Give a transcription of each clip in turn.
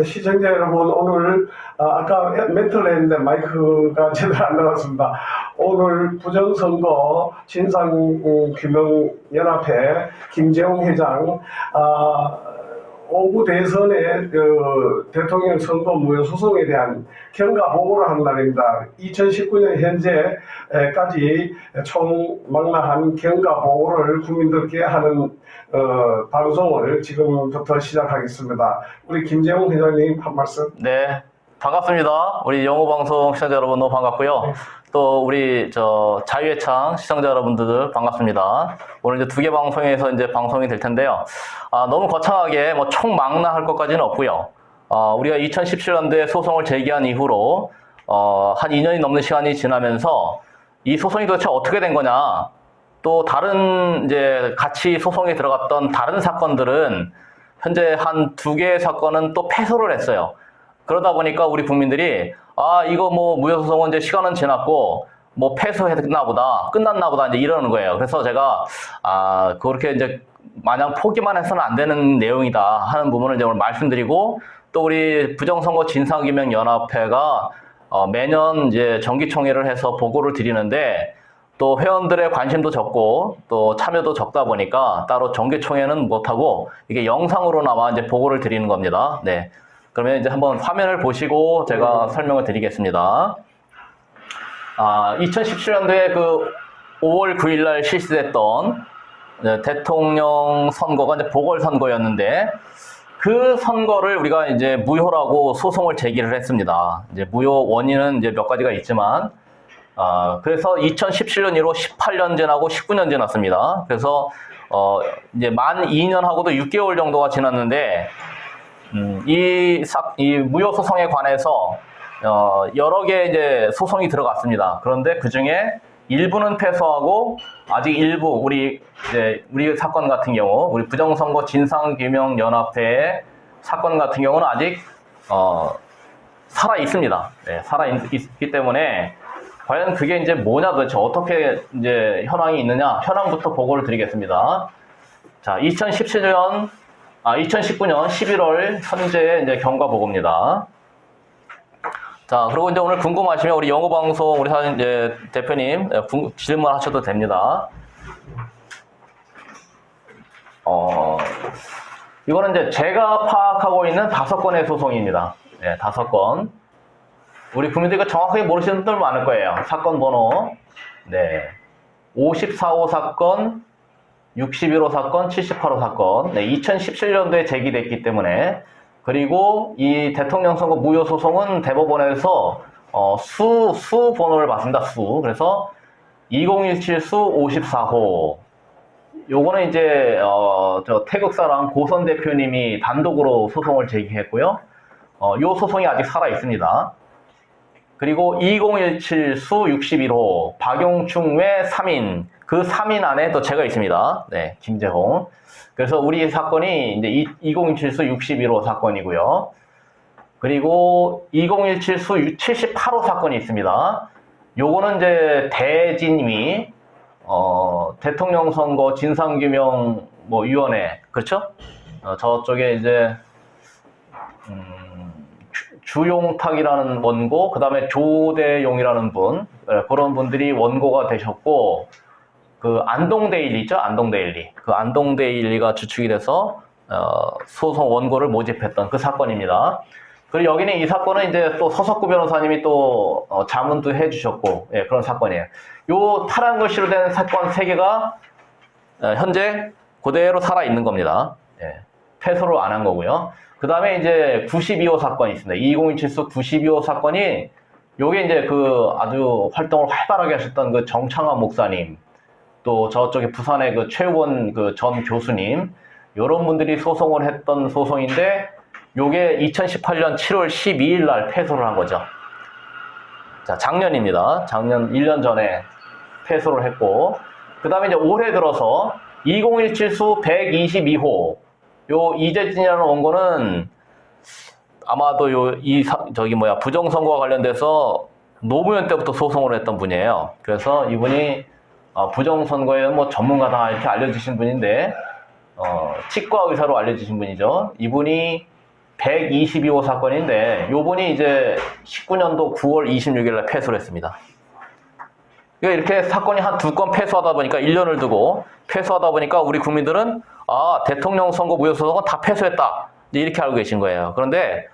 시청자 여러분, 오늘 아까 멘트를 했는데 마이크가 제대로 안 나왔습니다. 오늘 부정선거 진상규명연합회 김재홍 회장 오구 대선의 대통령 선거 무효 소송에 대한 경과 보고를 하는 날입니다. 2019년 현재까지 총 망라한 경과 보고를 국민들께 하는 방송을 지금부터 시작하겠습니다. 우리 김재홍 회장님 한 말씀. 네, 반갑습니다. 우리 영호방송 시청자 여러분 너무 반갑고요. 또 우리 자유의창 시청자 여러분들 반갑습니다. 오늘 이제 2개 방송에서 이제 방송이 될 텐데요. 너무 거창하게 뭐 총망라할 것까지는 없고요. 우리가 2017년도에 소송을 제기한 이후로 한 2년이 넘는 시간이 지나면서 이 소송이 도대체 어떻게 된 거냐, 또 다른 이제 같이 소송에 들어갔던 다른 사건들은 현재 한 2개의 사건은 또 패소를 했어요. 그러다 보니까 우리 국민들이 이거 뭐 무효소송은 이제 시간은 지났고 뭐 패소했나 보다, 끝났나 보다 이제 이러는 거예요. 그래서 제가 그렇게 이제 마냥 포기만 해서는 안 되는 내용이다 하는 부분을 이제 오늘 말씀드리고, 또 우리 부정선거 진상규명연합회가 매년 이제 정기총회를 해서 보고를 드리는데, 또 회원들의 관심도 적고 또 참여도 적다 보니까 따로 정기총회는 못하고 이게 영상으로나마 이제 보고를 드리는 겁니다. 네. 그러면 이제 한번 화면을 보시고 제가 설명을 드리겠습니다. 2017년도에 그 5월 9일 날 실시됐던 대통령 선거가 이제 보궐선거였는데, 그 선거를 우리가 이제 무효라고 소송을 제기를 했습니다. 이제 무효 원인은 이제 몇 가지가 있지만, 그래서 2017년 이후 18년 지나고 19년 지났습니다. 그래서 이제 만 2년하고도 6개월 정도가 지났는데, 이 무효 소송에 관해서 여러 개 이제 소송이 들어갔습니다. 그런데 그 중에 일부는 패소하고 아직 일부 우리 사건 같은 경우, 우리 부정선거 진상규명연합회의 사건 같은 경우는 아직 살아 있습니다. 네, 살아 있기 때문에 과연 그게 이제 뭐냐, 도대체 어떻게 이제 현황이 있느냐, 현황부터 보고를 드리겠습니다. 자, 2019년 11월 현재 이제 경과 보고입니다. 자, 그리고 이제 오늘 궁금하시면 우리 영호방송 우리 이제 대표님 질문하셔도 됩니다. 이거는 이제 제가 파악하고 있는 5건의 소송입니다. 네, 5건. 우리 국민들이 정확하게 모르시는 분들 많을 거예요. 사건 번호. 네. 54호 사건, 61호 사건, 78호 사건. 네, 2017년도에 제기됐기 때문에. 그리고 이 대통령 선거 무효 소송은 대법원에서 수 번호를 봤습니다. 그래서 2017 수 54호. 요거는 이제 태극사랑 고선 대표님이 단독으로 소송을 제기했고요. 요 소송이 아직 살아 있습니다. 그리고 2017 수 61호 박용충 외 3인, 그 3인 안에 또 제가 있습니다. 네, 김재홍. 그래서 우리 사건이 이제 2017 수 61호 사건이고요. 그리고 2017 수 78호 사건이 있습니다. 요거는 이제 대진님이 대통령 선거 진상규명 위원회, 그렇죠? 저쪽에 이제 주용탁이라는 원고, 그 다음에 조대용이라는 분, 그런 분들이 원고가 되셨고, 그 안동데일리 있죠? 안동데일리. 그 안동데일리가 주축이 돼서 소송 원고를 모집했던 그 사건입니다. 그리고 여기는 이 사건은 이제 또 서석구 변호사님이 또 자문도 해주셨고, 예, 그런 사건이에요. 요 파란 글씨로 된 사건 3개가 현재 그대로 살아 있는 겁니다. 예, 패소를 안 한 거고요. 그 다음에 이제 92호 사건이 있습니다. 2017수 92호 사건이, 요게 이제 그 아주 활동을 활발하게 하셨던 그 정창환 목사님, 또 저쪽에 부산의 그 최우원 그 전 교수님, 요런 분들이 소송을 했던 소송인데, 요게 2018년 7월 12일 날 패소를 한 거죠. 자, 작년입니다. 작년 1년 전에 패소를 했고, 그 다음에 이제 올해 들어서 2017 수 122호, 요 이재진이라는 원고는 아마도 부정선거와 관련돼서 노무현 때부터 소송을 했던 분이에요. 그래서 이분이 부정선거에 뭐 전문가다 이렇게 알려주신 분인데, 치과 의사로 알려주신 분이죠. 이분이 122호 사건인데 요번이 이제 19년도 9월 26일 날 패소를 했습니다. 그러니까 이렇게 사건이 한 2건 패소하다 보니까 1년을 두고 패소하다 보니까 우리 국민들은 대통령 선거 무효소송은 다 패소했다 이렇게 알고 계신 거예요. 그런데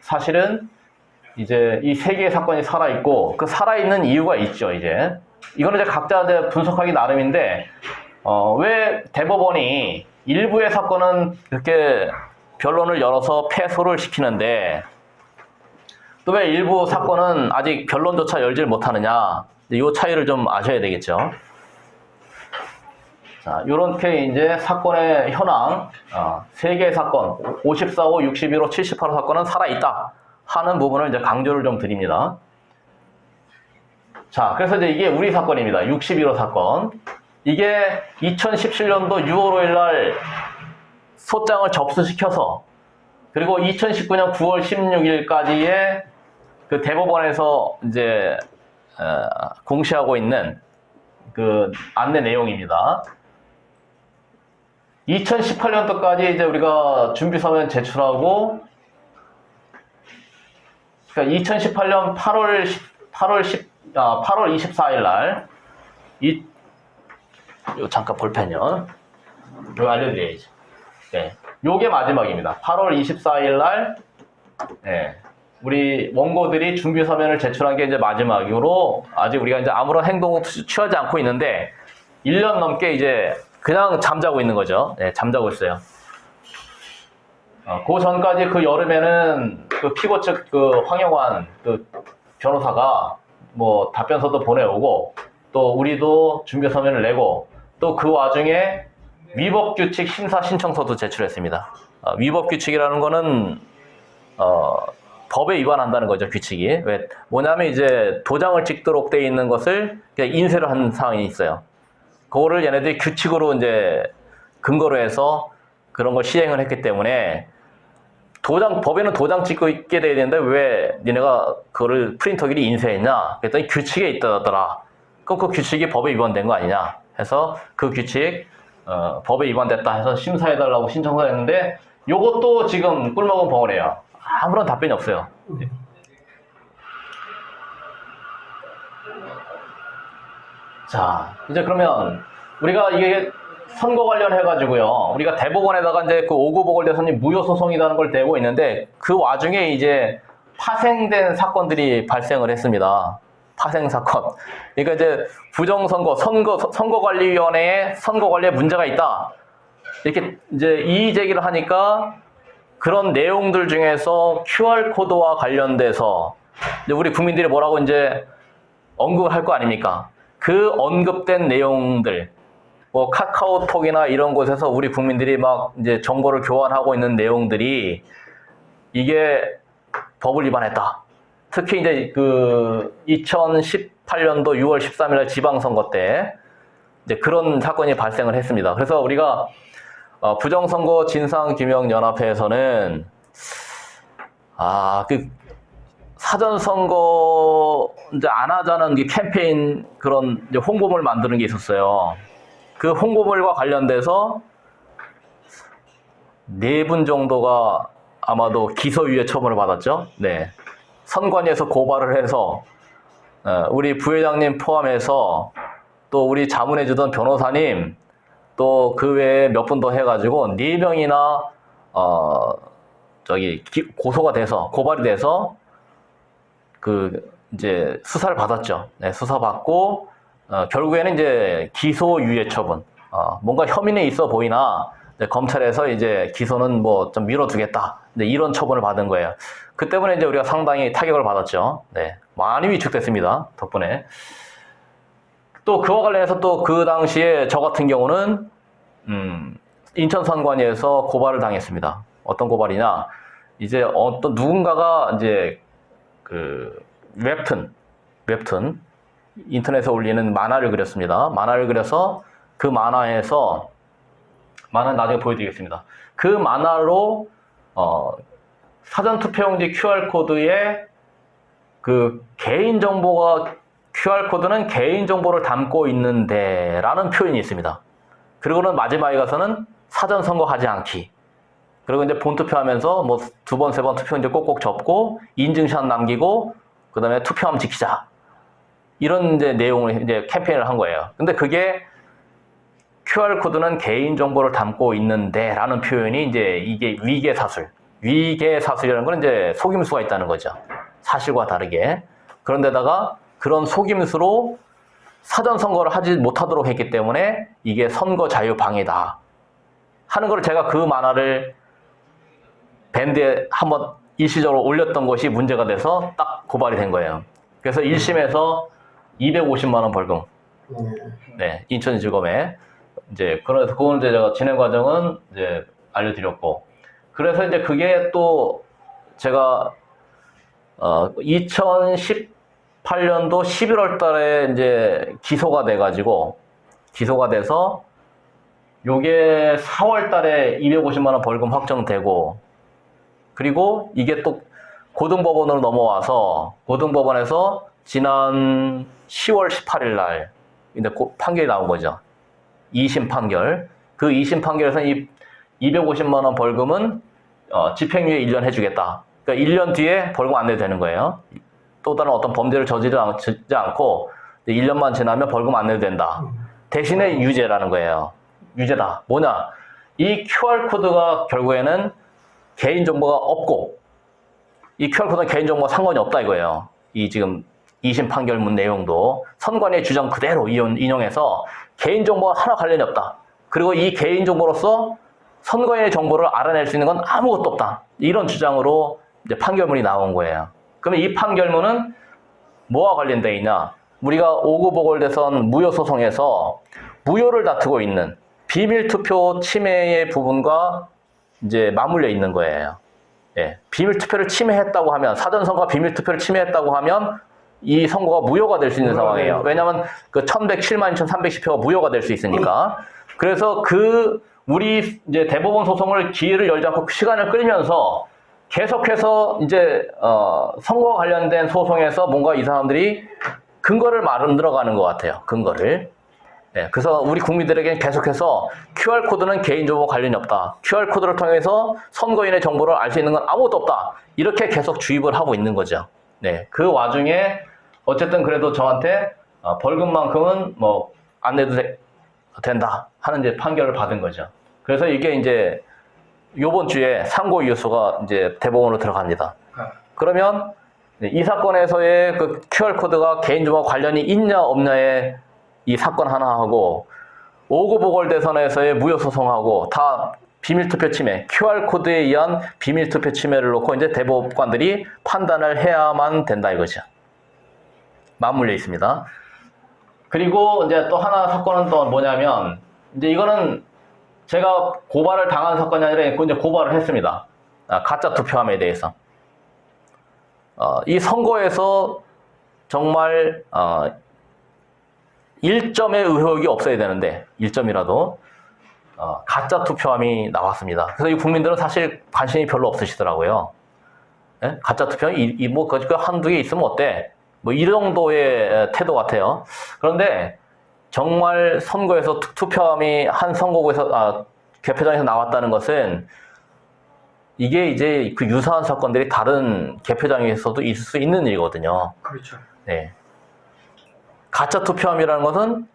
사실은 이제 이 세 개의 사건이 살아있고 그 살아있는 이유가 있죠. 이제 이거는 이제 각자 이제 분석하기 나름인데 왜 대법원이 일부의 사건은 이렇게 변론을 열어서 패소를 시키는데 또 왜 일부 사건은 아직 변론조차 열질 못하느냐, 이 차이를 좀 아셔야 되겠죠. 자, 요렇게 이제 사건의 현황, 3개의 사건, 54호, 61호, 78호 사건은 살아있다 하는 부분을 이제 강조를 좀 드립니다. 자, 그래서 이제 이게 우리 사건입니다. 61호 사건. 이게 2017년도 6월 5일 날 소장을 접수시켜서 그리고 2019년 9월 16일까지의 그 대법원에서 이제 공시하고 있는 그 안내 내용입니다. 2018년도까지 이제 우리가 준비서면 제출하고, 그러니까 2018년 8월 24일 날, 잠깐 볼펜요. 이거 알려드려야지. 네. 요게 마지막입니다. 8월 24일 날, 네. 우리 원고들이 준비서면을 제출한 게 이제 마지막으로 아직 우리가 이제 아무런 행동을 취하지 않고 있는데 1년 넘게 이제 그냥 잠자고 있는 거죠. 네, 잠자고 있어요. 그 전까지 그 여름에는 그 피고 측 그 황영환 그 변호사가 뭐 답변서도 보내오고 또 우리도 준비서면을 내고 또 그 와중에 위법규칙 심사 신청서도 제출했습니다. 위법규칙이라는 거는 법에 위반한다는 거죠, 규칙이. 왜? 뭐냐면 이제 도장을 찍도록 돼 있는 것을 그냥 인쇄를 한 상황이 있어요. 그거를 얘네들이 규칙으로 이제 근거로 해서 그런 걸 시행을 했기 때문에 법에는 도장 찍고 있게 돼야 되는데 왜 니네가 그거를 프린터기를 인쇄했냐? 그랬더니 규칙에 있다더라. 그럼 그 규칙이 법에 위반된 거 아니냐? 해서 그 규칙, 법에 위반됐다 해서 심사해달라고 신청을 했는데 요것도 지금 꿀먹은 벙어리예요. 아무런 답변이 없어요. 자, 이제 그러면 우리가 이게 선거 관련해가지고요. 우리가 대법원에다가 이제 그 오구보궐 대선이 무효소송이라는 걸 대고 있는데 그 와중에 이제 파생된 사건들이 발생을 했습니다. 파생 사건. 그러니까 이제 부정선거, 선거관리위원회에 선거관리에 문제가 있다. 이렇게 이제 이의 제기를 하니까 그런 내용들 중에서 QR코드와 관련돼서 이제 우리 국민들이 뭐라고 이제 언급을 할 거 아닙니까? 그 언급된 내용들, 뭐 카카오톡이나 이런 곳에서 우리 국민들이 막 이제 정보를 교환하고 있는 내용들이 이게 법을 위반했다. 특히 이제 그 2018년도 6월 13일 지방선거 때 이제 그런 사건이 발생을 했습니다. 그래서 우리가 부정선거 진상규명연합회에서는 그 사전선거 이제 안 하자는 이 캠페인 그런 이제 홍보물 만드는 게 있었어요. 그 홍보물과 관련돼서 4분 정도가 아마도 기소유예 처분을 받았죠. 네. 선관위에서 고발을 해서 우리 부회장님 포함해서 또 우리 자문해주던 변호사님 또 그 외에 몇 분 더 해가지고 4명이나 고소가 돼서 고발이 돼서 그 이제 수사를 받았죠. 네, 수사받고 결국에는 이제 기소유예 처분. 뭔가 혐의는 있어 보이나 검찰에서 이제 기소는 뭐 좀 미뤄두겠다. 이런 처분을 받은 거예요. 그 때문에 이제 우리가 상당히 타격을 받았죠. 네, 많이 위축됐습니다. 덕분에. 또 그와 관련해서 또 그 당시에 저 같은 경우는 인천선관위에서 고발을 당했습니다. 어떤 고발이냐? 이제 어떤 누군가가 이제 그 웹툰 인터넷에 올리는 만화를 그렸습니다. 만화를 그려서 그 만화는 나중에 보여드리겠습니다. 그 만화로 사전투표용지 QR코드에 그 개인정보가 QR코드는 개인정보를 담고 있는데 라는 표현이 있습니다. 그리고는 마지막에 가서는 사전선거하지 않기. 그리고 이제 본투표하면서 뭐 2번, 3번 투표 이제 꼭꼭 접고 인증샷 남기고 그다음에 투표함 지키자. 이런 이제 내용을 이제 캠페인을 한 거예요. 근데 그게 QR코드는 개인정보를 담고 있는데 라는 표현이 이제 이게 위계사술. 위계사술이라는 건 이제 속임수가 있다는 거죠. 사실과 다르게. 그런데다가 그런 속임수로 사전선거를 하지 못하도록 했기 때문에 이게 선거 자유 방해다. 하는 걸 제가 그 만화를 밴드에 한번 일시적으로 올렸던 것이 문제가 돼서 딱 고발이 된 거예요. 그래서 1심에서 250만 원 벌금. 네, 인천지검에. 이제, 그래서 그건 이제 제가 진행 과정은 이제 알려드렸고. 그래서 이제 그게 또 제가, 2018년도 11월 달에 이제 기소가 돼가지고, 기소가 돼서 요게 4월 달에 250만 원 벌금 확정되고, 그리고 이게 또 고등법원으로 넘어와서 고등법원에서 지난 10월 18일 날 이제 판결이 나온 거죠. 2심 판결. 그 2심 판결에서 이 250만 원 벌금은 집행유예 1년 해주겠다. 그러니까 1년 뒤에 벌금 안 내도 되는 거예요. 또 다른 어떤 범죄를 저지르지 않고 1년만 지나면 벌금 안 내도 된다. 대신에 유죄라는 거예요. 유죄다. 뭐냐? 이 QR코드가 결국에는 개인정보가 없고 이 QR코드는 개인정보와 상관이 없다 이거예요. 이 지금 2심 판결문 내용도 선관위의 주장 그대로 인용해서 개인정보와 하나 관련이 없다. 그리고 이 개인정보로서 선관위의 정보를 알아낼 수 있는 건 아무것도 없다. 이런 주장으로 이제 판결문이 나온 거예요. 그러면 이 판결문은 뭐와 관련되어 있냐? 우리가 5구 보궐대선 무효소송에서 무효를 다투고 있는 비밀투표 침해의 부분과 이제 맞물려 있는 거예요. 예, 비밀투표를 침해했다고 하면, 사전선거가 비밀투표를 침해했다고 하면 이 선거가 무효가 될 수 있는 상황이에요. 왜냐하면 그 1107만 2310표가 무효가 될 수 있으니까. 그래서 우리 이제 대법원 소송을 기회를 열지 않고 시간을 끌면서 계속해서 이제 선거와 관련된 소송에서 뭔가 이 사람들이 근거를 만들어가는 것 같아요. 근거를. 네, 그래서 우리 국민들에게 계속해서 QR코드는 개인정보 관련이 없다. QR코드를 통해서 선거인의 정보를 알 수 있는 건 아무것도 없다. 이렇게 계속 주입을 하고 있는 거죠. 네, 그 와중에 어쨌든 그래도 저한테 벌금만큼은 뭐 안 내도 된다 하는 이제 판결을 받은 거죠. 그래서 이게 이제 요번 주에 상고 이유서가 이제 대법원으로 들어갑니다. 그러면 이 사건에서의 그 QR코드가 개인정보와 관련이 있냐 없냐의 이 사건 하나하고 5구 보궐대선에서의 무효소송하고 다 비밀투표 침해, QR코드에 의한 비밀투표 침해를 놓고 이제 대법관들이 판단을 해야만 된다 이거죠. 맞물려 있습니다. 그리고 이제 또 하나 사건은 또 뭐냐면, 이제 이거는 제가 고발을 당한 사건이 아니라 이제 고발을 했습니다. 가짜 투표함에 대해서. 이 선거에서 정말 1점의 의혹이 없어야 되는데 1점이라도 가짜 투표함이 나왔습니다. 그래서 이 국민들은 사실 관심이 별로 없으시더라고요. 예? 가짜 투표함이 뭐 그거 한두 개 있으면 어때? 뭐 이 정도의 태도 같아요. 그런데 정말 선거에서 투표함이 한 선거구에서 개표장에서 나왔다는 것은 이게 이제 그 유사한 사건들이 다른 개표장에서도 있을 수 있는 일이거든요. 그렇죠. 네. 가짜 투표함이라는 것은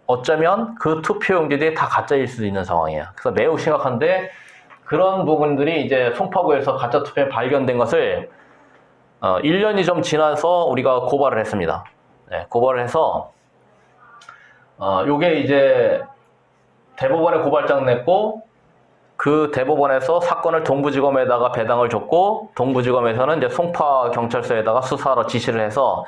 어쩌면 그 투표용지들이 다 가짜일 수도 있는 상황이에요. 그래서 매우 심각한데 그런 부분들이 이제 송파구에서 가짜 투표에 발견된 것을 1년이 좀 지나서 우리가 고발을 했습니다. 네, 고발을 해서 요게 이제 대법원에 고발장 냈고 그 대법원에서 사건을 동부지검에다가 배당을 줬고 동부지검에서는 이제 송파경찰서에다가 수사하러 지시를 해서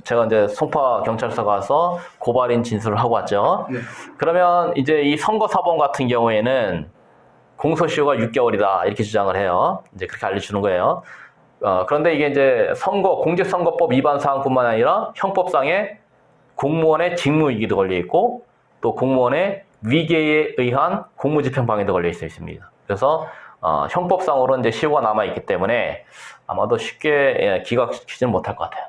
제가 이제 송파경찰서 가서 고발인 진술을 하고 왔죠. 네. 그러면 이제 이 선거사범 같은 경우에는 공소시효가 6개월이다 이렇게 주장을 해요. 이제 그렇게 알려주는 거예요. 그런데 이게 이제 공직선거법 위반 사항뿐만 아니라 형법상에 공무원의 직무유기도 걸려 있고 또 공무원의 위계에 의한 공무집행 방해도 걸려 있습니다. 그래서 형법상으로 이제 시효가 남아 있기 때문에 아마도 쉽게 기각시키지는 못할 것 같아요.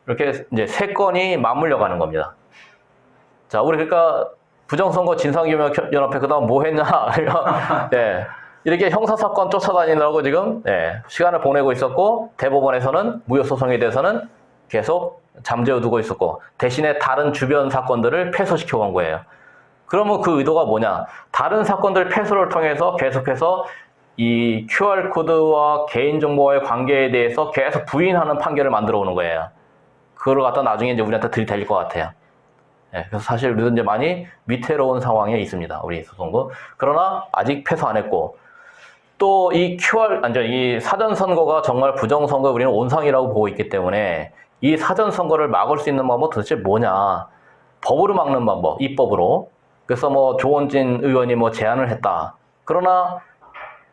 이렇게 이제 세 건이 맞물려 가는 겁니다. 자, 우리 그러니까 부정선거 진상규명연합회 그다음 뭐 했냐? 네. 이렇게 형사사건 쫓아다니느라고 지금 시간을 보내고 있었고 대법원에서는 무효소송에 대해서는 계속 잠재워 두고 있었고 대신에 다른 주변 사건들을 패소시켜 간 거예요. 그러면 그 의도가 뭐냐? 다른 사건들 패소를 통해서 계속해서 이 QR코드와 개인정보와의 관계에 대해서 계속 부인하는 판결을 만들어 오는 거예요. 그걸 갖다 나중에 이제 우리한테 들이댈 것 같아요. 그래서 사실 우리도 이제 많이 위태로운 상황에 있습니다. 우리 소송도. 그러나 아직 패소 안 했고 또 이 이 사전선거가 정말 부정선거 우리는 온상이라고 보고 있기 때문에 이 사전선거를 막을 수 있는 방법 도대체 뭐냐? 법으로 막는 방법, 입법으로. 그래서 뭐 조원진 의원이 뭐 제안을 했다. 그러나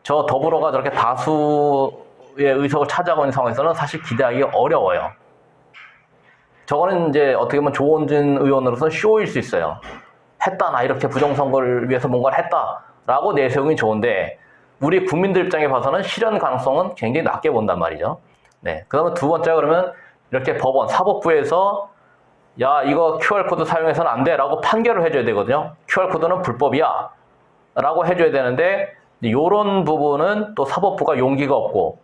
저 더불어가 저렇게 다수의 의석을 차지하고 있는 상황에서는 사실 기대하기 어려워요. 저거는 이제 어떻게 보면 조원진 의원으로서 쇼일 수 있어요. 했다, 나 이렇게 부정선거를 위해서 뭔가를 했다라고 내세우기 좋은데 우리 국민들 입장에 봐서는 실현 가능성은 굉장히 낮게 본단 말이죠. 네. 그다음에 두 번째 그러면 이렇게 법원, 사법부에서 야, 이거 QR코드 사용해서는 안 돼 라고 판결을 해줘야 되거든요. QR코드는 불법이야 라고 해줘야 되는데 이런 부분은 또 사법부가 용기가 없고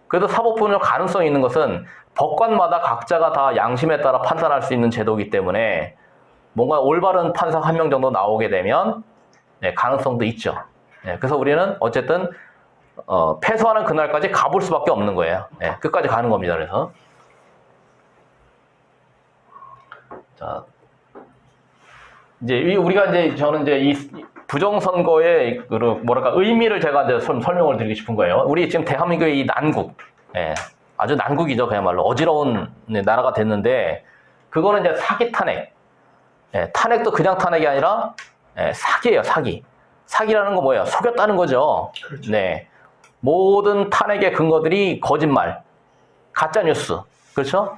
그래도 사법부는 가능성이 있는 것은 법관마다 각자가 다 양심에 따라 판단할 수 있는 제도이기 때문에 뭔가 올바른 판사 한 명 정도 나오게 되면 가능성도 있죠. 그래서 우리는 어쨌든 패소하는 그날까지 가볼 수밖에 없는 거예요. 끝까지 가는 겁니다. 그래서 자, 이제 우리가 이제 저는 이제 이 부정선거의 뭐랄까 의미를 제가 이제 설명을 드리고 싶은 거예요. 우리 지금 대한민국의 이 난국, 아주 난국이죠. 그야말로 어지러운 나라가 됐는데 그거는 이제 사기 탄핵, 탄핵도 그냥 탄핵이 아니라 사기예요. 사기. 사기라는 거 뭐예요? 속였다는 거죠. 그렇죠. 네, 모든 탄핵의 근거들이 거짓말, 가짜 뉴스, 그렇죠?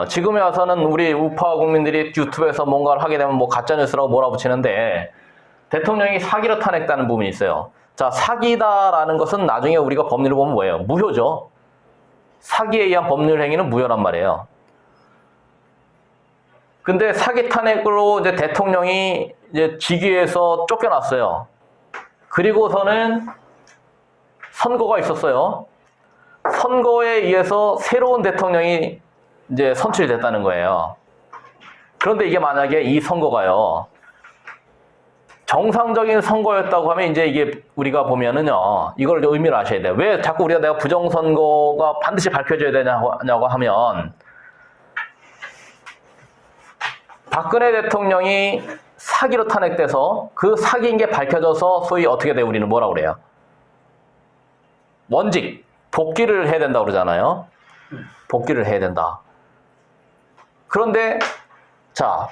지금에 와서는 우리 우파 국민들이 유튜브에서 뭔가를 하게 되면 뭐 가짜뉴스라고 몰아붙이는데 대통령이 사기로 탄핵되는 부분이 있어요. 자, 사기다라는 것은 나중에 우리가 법률을 보면 뭐예요? 무효죠. 사기에 의한 법률 행위는 무효란 말이에요. 근데 사기 탄핵으로 이제 대통령이 이제 직위에서 쫓겨났어요. 그리고서는 선거가 있었어요. 선거에 의해서 새로운 대통령이 이제 선출이 됐다는 거예요. 그런데 이게 만약에 이 선거가요, 정상적인 선거였다고 하면 이제 이게 우리가 보면은요, 이걸 의미를 아셔야 돼요. 왜 자꾸 내가 부정선거가 반드시 밝혀져야 되냐고 하면, 박근혜 대통령이 사기로 탄핵돼서 그 사기인 게 밝혀져서 소위 어떻게 돼? 우리는 뭐라고 그래요? 원직, 복귀를 해야 된다고 그러잖아요. 복귀를 해야 된다. 그런데 자,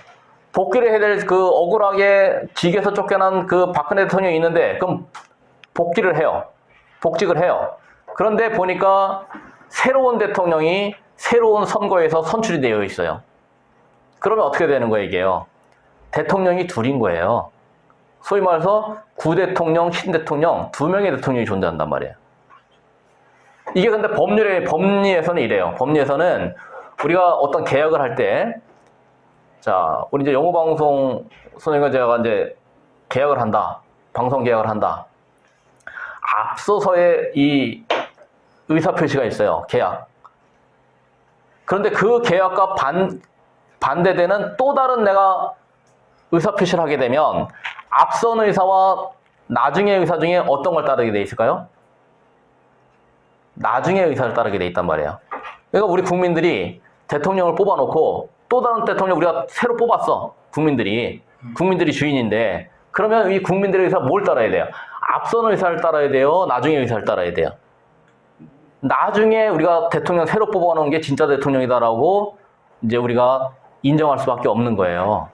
복귀를 해야 될 그 억울하게 직에서 쫓겨난 그 박근혜 대통령이 있는데 그럼 복귀를 해요. 복직을 해요. 그런데 보니까 새로운 대통령이 새로운 선거에서 선출이 되어 있어요. 그러면 어떻게 되는 거예요, 이게요? 대통령이 둘인 거예요. 소위 말해서 구대통령, 신대통령, 두 명의 대통령이 존재한단 말이에요. 이게 근데 법리에서는 이래요. 법리에서는 우리가 어떤 계약을 할 때, 자, 우리 이제 영어방송 선생님과 제가 이제 계약을 한다. 방송 계약을 한다. 앞서서의 이 의사표시가 있어요. 계약. 그런데 그 계약과 반대되는 또 다른 내가 의사표시를 하게 되면 앞선 의사와 나중의 의사 중에 어떤 걸 따르게 돼 있을까요? 나중의 의사를 따르게 돼 있단 말이에요. 그러니까 우리 국민들이 대통령을 뽑아놓고 또 다른 대통령 우리가 새로 뽑았어. 국민들이 주인인데 그러면 이 국민들의 의사 뭘 따라야 돼요? 앞선 의사를 따라야 돼요? 나중의 의사를 따라야 돼요? 나중에 우리가 대통령 새로 뽑아놓은 게 진짜 대통령이다라고 이제 우리가 인정할 수밖에 없는 거예요.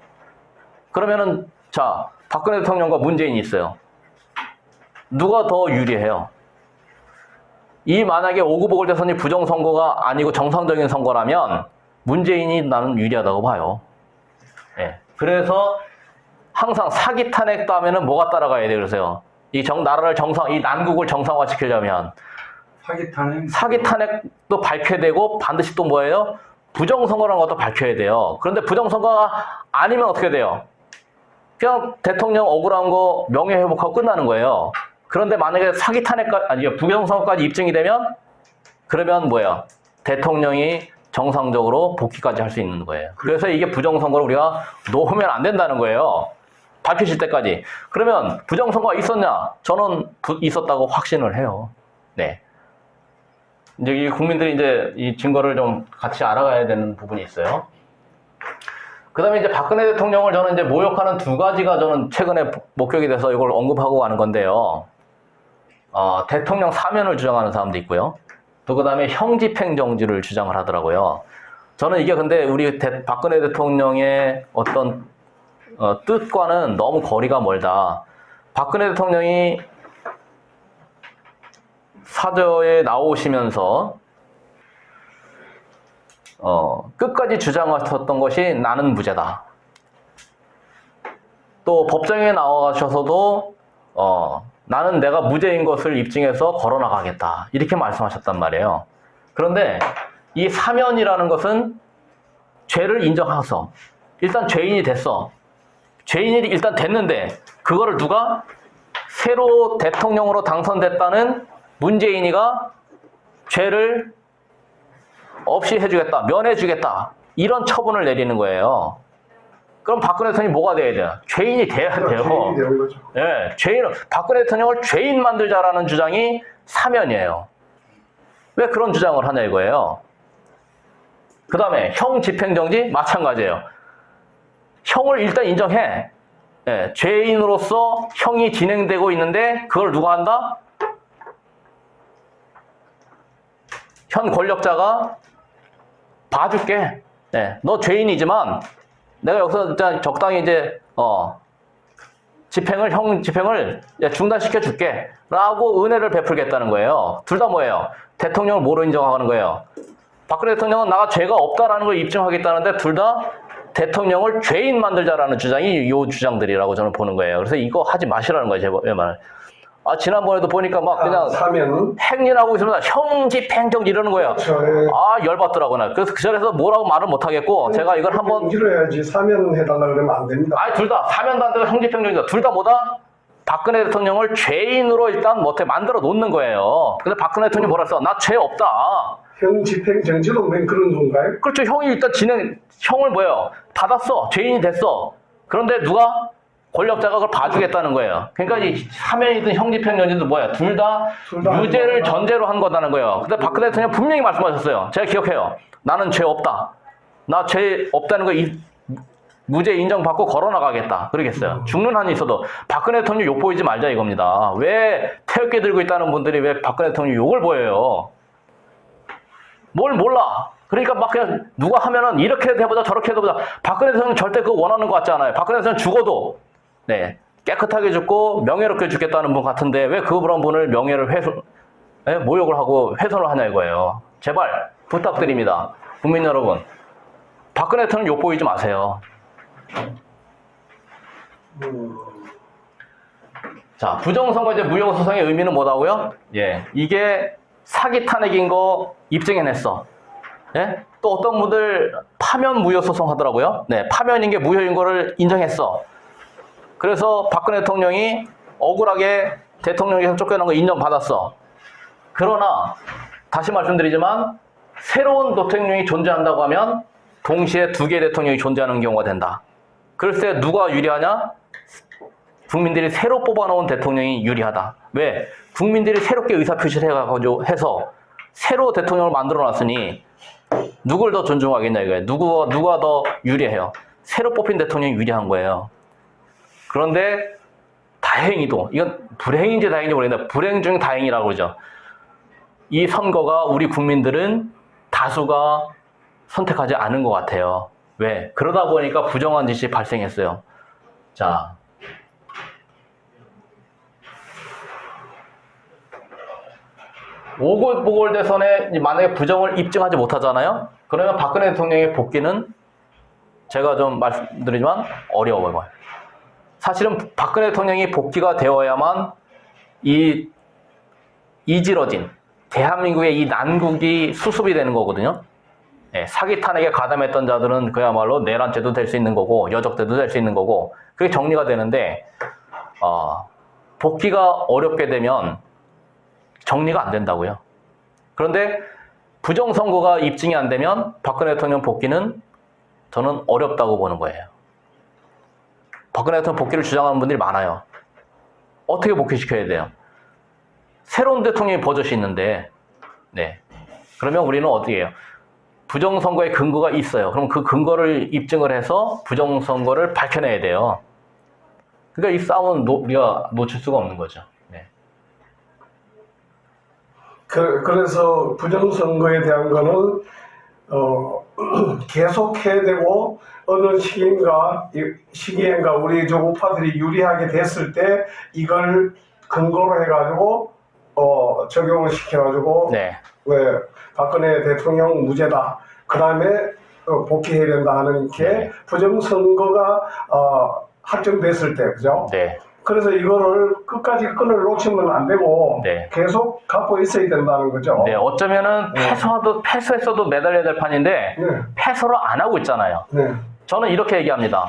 그러면은 자, 박근혜 대통령과 문재인이 있어요. 누가 더 유리해요? 이 만약에 오구보궐 대선이 부정선거가 아니고 정상적인 선거라면 문재인이 나는 유리하다고 봐요. 그래서 항상 사기 탄핵 다음에는 뭐가 따라가야 돼 그러세요? 이 난국을 정상화시키려면 사기 탄핵도 밝혀야 되고 반드시 또 뭐예요? 부정선거라는 것도 밝혀야 돼요. 그런데 부정선거가 아니면 어떻게 돼요? 그냥 대통령 억울한 거 명예회복하고 끝나는 거예요. 그런데 만약에 사기 탄핵까지, 아니, 부정선거까지 입증이 되면, 그러면 뭐야? 대통령이 정상적으로 복귀까지 할 수 있는 거예요. 그래서 이게 부정선거를 우리가 놓으면 안 된다는 거예요. 밝혀질 때까지. 그러면 부정선거가 있었냐? 저는 있었다고 확신을 해요. 네. 이제 이 국민들이 이제 이 증거를 좀 같이 알아가야 되는 부분이 있어요. 그 다음에 이제 박근혜 대통령을 저는 이제 모욕하는 두 가지가 저는 최근에 목격이 돼서 이걸 언급하고 가는 건데요. 대통령 사면을 주장하는 사람도 있고요. 또 그 다음에 형집행정지를 주장을 하더라고요. 저는 이게 근데 우리 박근혜 대통령의 어떤 뜻과는 너무 거리가 멀다. 박근혜 대통령이 사저에 나오시면서 끝까지 주장하셨던 것이 나는 무죄다. 또 법정에 나와가셔서도 나는 내가 무죄인 것을 입증해서 걸어나가겠다. 이렇게 말씀하셨단 말이에요. 그런데 이 사면이라는 것은 죄를 인정해서 일단 죄인이 됐어. 죄인이 일단 됐는데 그거를 누가 새로 대통령으로 당선됐다는 문재인이가 죄를 없이 해주겠다, 면해주겠다, 이런 처분을 내리는 거예요. 그럼 박근혜 대통령이 뭐가 돼야 돼요? 죄인이 돼야 돼요. 죄인이 되는 거죠. 예, 죄인은 박근혜 대통령을 죄인 만들자라는 주장이 사면이에요. 왜 그런 주장을 하냐 이거예요. 그 다음에 형 집행정지 마찬가지예요. 형을 일단 인정해. 예, 죄인으로서 형이 진행되고 있는데 그걸 누가 한다? 현 권력자가 봐줄게. 네, 너 죄인이지만 내가 여기서 일단 적당히 이제 형 집행을 중단시켜 줄게 라고 은혜를 베풀겠다는 거예요. 둘 다 뭐예요? 대통령을 뭐로 인정하는 거예요? 박근혜 대통령은 나가 죄가 없다라는 걸 입증하겠다는데 둘 다 대통령을 죄인 만들자라는 주장이 이 주장들이라고 저는 보는 거예요. 그래서 이거 하지 마시라는 거예요. 제 말은. 지난번에도 보니까 막 그냥 사면은 행진하고 있으면 형집행정지 이러는 거예요. 그렇죠. 열받더라고요. 그래서 그 자리에서 뭐라고 말을 못 하겠고 제가 이걸 한번 정지를 해야지 사면해달라 그러면 안 됩니다. 둘 다 사면도 안 되고 형집행정지다. 둘 다 뭐다? 박근혜 대통령을 죄인으로 일단 만들어 놓는 거예요. 근데 박근혜 대통령이 뭐라 했어? 나 죄 없다. 형 집행정지도 왜 그런 건가요? 그렇죠. 형이 일단 형을 뭐예요? 받았어. 죄인이 됐어. 그런데 누가? 권력자가 그걸 봐주겠다는 거예요. 그러니까 이 사면이든 형집행정지든 뭐야? 둘 다 유죄를 전제로 한 거다는 거예요. 근데 박근혜 대통령 분명히 말씀하셨어요. 제가 기억해요. 나는 죄 없다. 나 죄 없다는 거 무죄 인정받고 걸어나가겠다. 그러겠어요. 죽는 한이 있어도 박근혜 대통령 욕 보이지 말자 이겁니다. 왜 태극기 들고 있다는 분들이 왜 박근혜 대통령 욕을 보여요? 뭘 몰라. 그러니까 막 그냥 누가 하면은 이렇게 해보자 저렇게 해보자. 박근혜 대통령 절대 그거 원하는 것 같지 않아요. 박근혜 대통령 죽어도 깨끗하게 죽고 명예롭게 죽겠다는 분 같은데 왜 그런 분을 명예를 모욕을 하고 훼손을 하냐 이거예요. 제발 부탁드립니다. 국민 여러분. 박근혜 대통령 욕 보이지 마세요. 자, 부정선거제 무효소송의 의미는 뭐다고요? 이게 사기 탄핵인 거 입증해냈어. 또 어떤 분들 파면 무효소송 하더라고요. 파면인 게 무효인 거를 인정했어. 그래서 박근혜 대통령이 억울하게 대통령에서 쫓겨난 거 인정받았어. 그러나 다시 말씀드리지만 새로운 대통령이 존재한다고 하면 동시에 두 개의 대통령이 존재하는 경우가 된다. 글쎄 누가 유리하냐? 국민들이 새로 뽑아놓은 대통령이 유리하다. 왜? 국민들이 새롭게 의사표시를 해서 새로 대통령을 만들어놨으니 누굴 더 존중하겠냐 이거예요. 누가 더 유리해요? 새로 뽑힌 대통령이 유리한 거예요. 그런데 다행히도 이건 불행인지 다행인지 모르겠는데 불행 중 다행이라고 그러죠. 이 선거가 우리 국민들은 다수가 선택하지 않은 것 같아요. 왜? 그러다 보니까 부정한 짓이 발생했어요. 자, 보궐대선에 만약에 부정을 입증하지 못하잖아요? 그러면 박근혜 대통령의 복귀는 제가 좀 말씀드리지만 어려워요. 사실은 박근혜 대통령이 복귀가 되어야만 이지러진 대한민국의 이 난국이 수습이 되는 거거든요. 사기 탄핵에 가담했던 자들은 그야말로 내란죄도 될 수 있는 거고 여적죄도 될 수 있는 거고 그게 정리가 되는데 복귀가 어렵게 되면 정리가 안 된다고요. 그런데 부정선거가 입증이 안 되면 박근혜 대통령 복귀는 저는 어렵다고 보는 거예요. 박근혜 대통령 복귀를 주장하는 분들이 많아요. 어떻게 복귀시켜야 돼요? 새로운 대통령이 버젓이 있는데, 네. 그러면 우리는 어떻게 해요? 부정선거의 근거가 있어요. 그럼 그 근거를 입증을 해서 부정선거를 밝혀내야 돼요. 그러니까 이 싸움은 우리가 놓칠 수가 없는 거죠. 네. 그래서 부정선거에 대한 거는 계속해야 되고 어느 시기인가 우리 저 우파들이 유리하게 됐을 때 이걸 근거로 해가지고 적용을 시켜가지고 네. 왜 박근혜 대통령 무죄다. 그 다음에 복귀해야 된다 하는 게 네. 부정선거가 확정됐을 때, 그죠? 네. 그래서 이거를 끝까지 끈을 놓치면 안 되고 네. 계속 갖고 있어야 된다는 거죠. 네. 어쩌면은 패소했어도 매달려야 될 판인데 네. 패소를 안 하고 있잖아요. 네. 저는 이렇게 얘기합니다.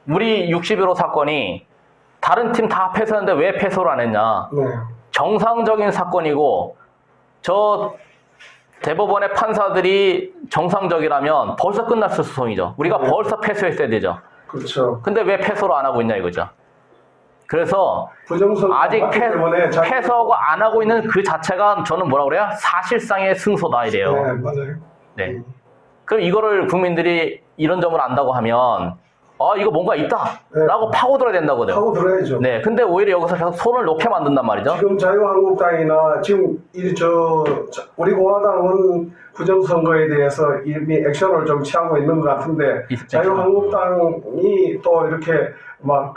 우리 61호 사건이 다른 팀 다 패소했는데 왜 패소를 안 했냐? 네. 정상적인 사건이고 저 대법원의 판사들이 정상적이라면 벌써 끝났을 소송이죠. 우리가 벌써 패소했어야 되죠. 그렇죠. 근데 왜 패소를 안 하고 있냐 이거죠. 그래서 부정선거 아직 맞기 때문에 패소하고 안 하고 있는 그 자체가 저는 뭐라 그래요? 사실상의 승소다 이래요. 네, 맞아요. 네. 그럼 이거를 국민들이 이런 점을 안다고 하면 이거 뭔가 있다라고 파고들어야 된다거든요. 하고 들어야죠. 네. 근데 오히려 여기서 계속 손을 놓게 만든단 말이죠. 지금 자유한국당이나 지금 우리 공화당은 부정선거에 대해서 이미 액션을 좀 취하고 있는 것 같은데 자유한국당이 또 이렇게 막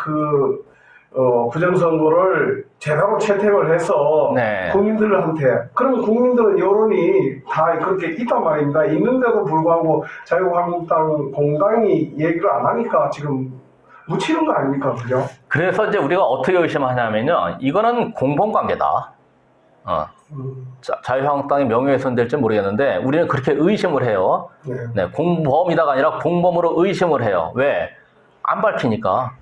부정선거를 제대로 채택을 해서 네. 국민들한테 그러면 국민들은 여론이 다 그렇게 있단 말입니다. 있는데도 불구하고 자유한국당 공당이 얘기를 안 하니까 지금 묻히는 거 아닙니까, 그죠? 그래서 이제 우리가 어떻게 의심하냐면요, 이거는 공범관계다. 자유한국당이 명예훼손될지 모르겠는데 우리는 그렇게 의심을 해요. 네. 네, 공범이다가 아니라 공범으로 의심을 해요. 왜? 안 밝히니까.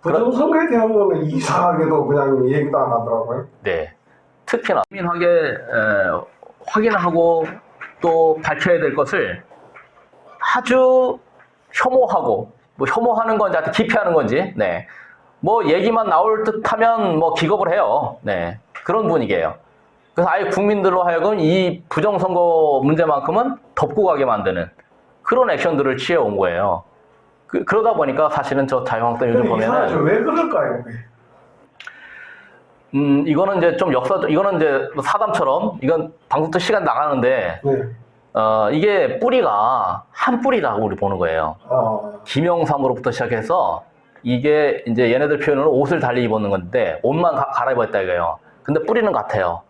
부정선거에 대한 거는 이상하게도 그냥 얘기도 안 하더라고요. 네. 특히나 민하게 확인하고 또 밝혀야 될 것을 아주 혐오하고 뭐 혐오하는 건지 하여튼 기피하는 건지 네. 뭐 얘기만 나올 듯하면 뭐 기겁을 해요. 네. 그런 분위기예요. 그래서 아예 국민들로 하여금 이 부정선거 문제만큼은 덮고 가게 만드는 그런 액션들을 취해온 거예요. 그러다 보니까 사실은 저 자유한국당 요즘 보면은 왜 그럴까요? 이거는 이제 좀 이거는 이제 사담처럼 이건 방송도 시간 나가는데 네. 이게 뿌리가 한 뿌리라고 우리 보는 거예요. 김영삼으로부터 시작해서 이게 이제 얘네들 표현으로 옷을 달리 입었는 건데 옷만 갈아입었다 이거예요. 근데 뿌리는 같아요.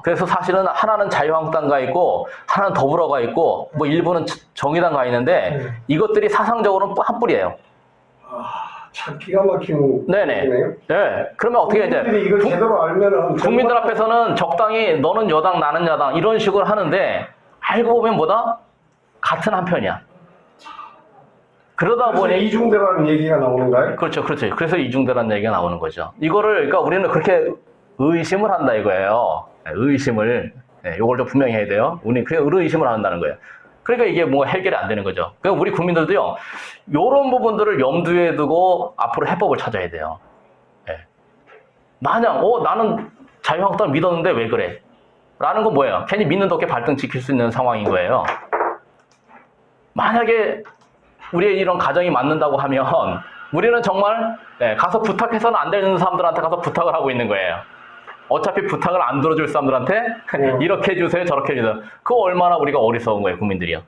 그래서 사실은 하나는 자유한국당 가 있고 하나는 더불어가 있고 뭐 일부는 정의당 가 있는데 이것들이 사상적으로는 한 뿌리예요. 참 기가 막힌 네네. 네. 그러면 어떻게 이제 이걸 제대로 알면은 국민들 앞에서는 적당히 너는 여당 나는 야당 이런 식으로 하는데 알고 보면 뭐다? 같은 한 편이야. 그러다 보니 이중대라는 얘기가 나오는가요? 그렇죠. 그래서 이중대라는 얘기가 나오는 거죠. 이거를 그러니까 우리는 그렇게 의심을 한다 이거예요. 의심을 이걸 좀 분명히 해야 돼요. 우리는 그냥 의심을 한다는 거예요. 그러니까 이게 뭐 해결이 안 되는 거죠. 그러니까 우리 국민들도요. 이런 부분들을 염두에 두고 앞으로 해법을 찾아야 돼요. 만약 나는 자유한국당을 믿었는데 왜 그래? 라는 건 뭐예요? 괜히 믿는 덕에 발등 지킬 수 있는 상황인 거예요. 만약에 우리의 이런 가정이 맞는다고 하면 우리는 정말 가서 부탁해서는 안 되는 사람들한테 가서 부탁을 하고 있는 거예요. 어차피 부탁을 안 들어줄 사람들한테 이렇게 해주세요, 저렇게 해주세요. 그거 얼마나 우리가 어리석은 거예요, 국민들이요.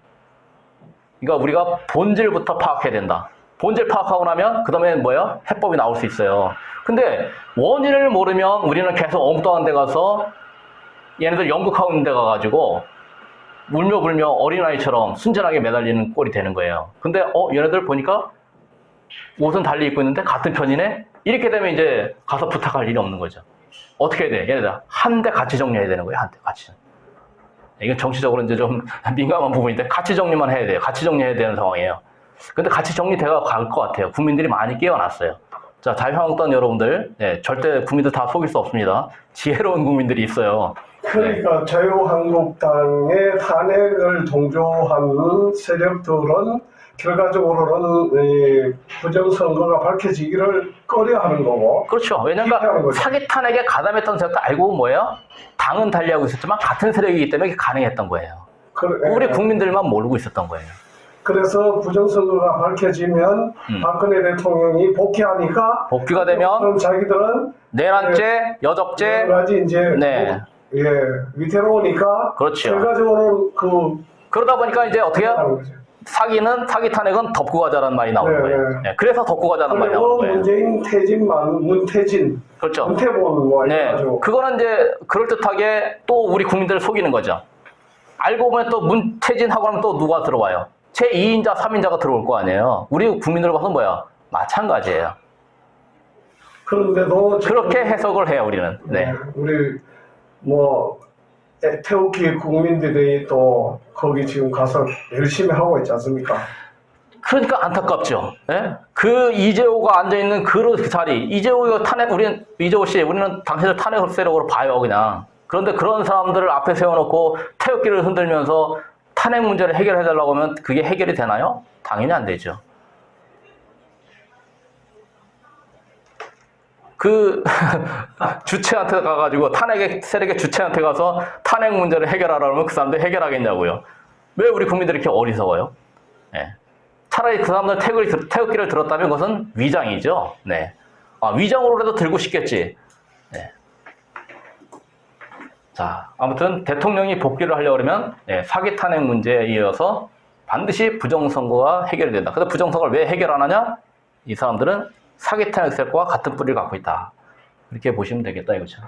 그러니까 우리가 본질부터 파악해야 된다. 본질 파악하고 나면 그 다음에 뭐예요? 해법이 나올 수 있어요. 근데 원인을 모르면 우리는 계속 엉뚱한 데 가서 얘네들 연극하고 있는 데 가가지고 울며불며 어린아이처럼 순진하게 매달리는 꼴이 되는 거예요. 근데 얘네들 보니까 옷은 달리 입고 있는데 같은 편이네? 이렇게 되면 이제 가서 부탁할 일이 없는 거죠. 어떻게 해야 돼? 얘네들 한 대 같이 정리해야 되는 거예요. 한 대 같이. 이건 정치적으로 이제 좀 민감한 부분인데 같이 정리만 해야 돼요. 같이 정리해야 되는 상황이에요. 근데 같이 정리돼가 갈 것 같아요. 국민들이 많이 깨어났어요. 자, 자유한국당 여러분들, 절대 국민들 다 속일 수 없습니다. 지혜로운 국민들이 있어요. 그러니까 자유한국당의 탄핵을 동조하는 세력들은 결과적으로는 이 부정선거가 밝혀지기를 꺼려하는 거고. 그렇죠. 왜냐면 기대하는 거죠. 사기 탄핵에 가담했던 세력도 알고 보면 뭐예요? 당은 달리하고 있었지만 같은 세력이기 때문에 이게 가능했던 거예요. 우리 국민들만 모르고 있었던 거예요. 그래서 부정선거가 밝혀지면 박근혜 대통령이 복귀하니까 복귀가 되면 그럼 자기들은 내란죄, 여적죄, 여러 가지 이제 네. 위태로우니까 그렇죠. 결과적으로는 그러다 보니까 이제 어떻게 해요? 하는 거죠. 사기 탄핵은 덮고 가자라는 말이 나오는 네, 거예요. 네. 네, 그래서 덮고 가자는 말이 나오는 그리고 거예요. 문재인 퇴진만 문퇴진 그렇죠. 문태본 뭐 네, 해가지고 그거는 이제 그럴듯하게 또 우리 국민들을 속이는 거죠. 알고 보면 또 문퇴진하고 하면 또 누가 들어와요? 제2인자, 3인자가 들어올 거 아니에요. 우리 국민들 봐서 뭐야? 마찬가지예요. 그런데도 지금 그렇게 해석을 해요, 우리는. 네. 우리 뭐 태극기 국민들이 또 거기 지금 가서 열심히 하고 있지 않습니까? 그러니까 안타깝죠. 예? 그 이재호가 앉아있는 그 자리, 이재호 씨, 우리는 당신을 탄핵 세력으로 봐요, 그냥. 그런데 그런 사람들을 앞에 세워놓고 태극기를 흔들면서 탄핵 문제를 해결해달라고 하면 그게 해결이 되나요? 당연히 안 되죠. 그 주체한테 가가지고 세력의 주체한테 가서 탄핵 문제를 해결하라 그러면 그 사람들 해결하겠냐고요. 왜 우리 국민들이 이렇게 어리석어요? 네. 차라리 그 사람들 태극기를 들었다면 그것은 위장이죠. 네. 위장으로라도 들고 싶겠지. 네. 자, 아무튼 대통령이 복귀를 하려고 그러면 사기 탄핵 문제에 이어서 반드시 부정선거가 해결이 된다. 근데 부정선거를 왜 해결 안 하냐? 이 사람들은 사기 탄핵 세력과 같은 뿌리를 갖고 있다. 이렇게 보시면 되겠다 이거죠.